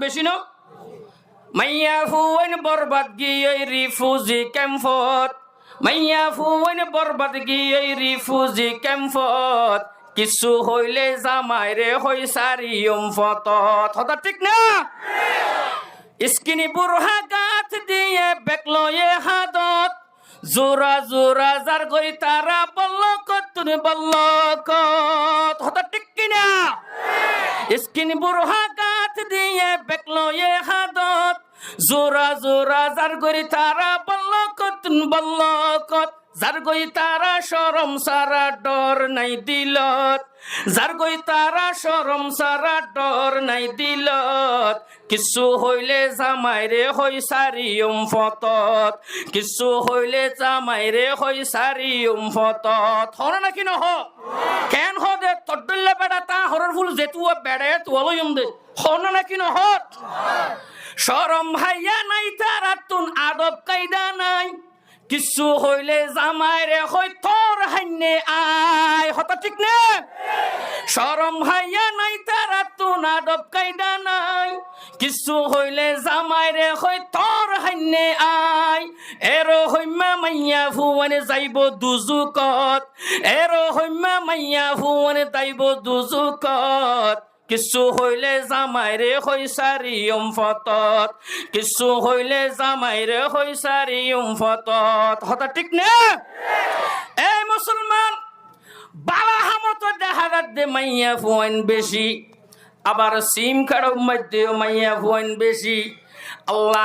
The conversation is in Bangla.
বেশি ন মাইয়া ফুয়াইন বরবাদ গিয়ে রিফুজি ক্যাম্পত মাইয়া ফুয়াইন বরবাদ গিয়ে রিফুজি ক্যাম্পত কিছু হইলে জামাইরে হই সারিয়ম ফতত হতা ঠিক না স্কিনি বুরহা গাছ দিয়ে বেকলয়ে হাদত জোরা জোরা যার গই তারা বল্লকত তুমি বল্লকত হতা ঠিক কিনা স্কিনি বুরহা গাছ দিয়ে বেকলয়ে হাদত জোরা জোরা যার গই তারা বল্লকত তুমি বল্লকত যার গই তারা শরম সারা ডর নাই দিলত যার গই তারা শরম সারা ডর নাই দিলত কিছু হইলে জামাইরে হই সারিয়ম ফতত কিছু হইলে জামাইরে হই সারিয়ম ফতত হরে নাকি নহ কেন হ দে তড্ডলে বেড়া তা হরর ফুল যেতুয়া বেড়ে তুয়ালইম দে হরে নাকি নহ শরম হাইয়া নাই তারা তুন আদব কায়দা নাই কিছু হইলে জামাইরে হই তোর হাইনে আয় হতা ঠিক না শরম হাইয়া নাই তারা তুন আদব কায়দা নাই কিছু হইলে জামাইরে হই তোর হাইনে আয় এরো হইমা মাইয়া ফুয়ানে যাইব দুজুকত এরো হইমা মাইয়া ফুয়ানে যাইব দুজুকত কিছু হইলে জামাইরে হই সারিয়ম ফতত কিছু হইলে জামাইরে হই সারিয়ম ফতত হতা ঠিক না এই মুসলমান বালা হামত দেখা দে মাইয়া ফুয়ান বেশি আবার সিম কার্ড মধ্যে মাইয়া ফুয়ান বেশি আল্লাহ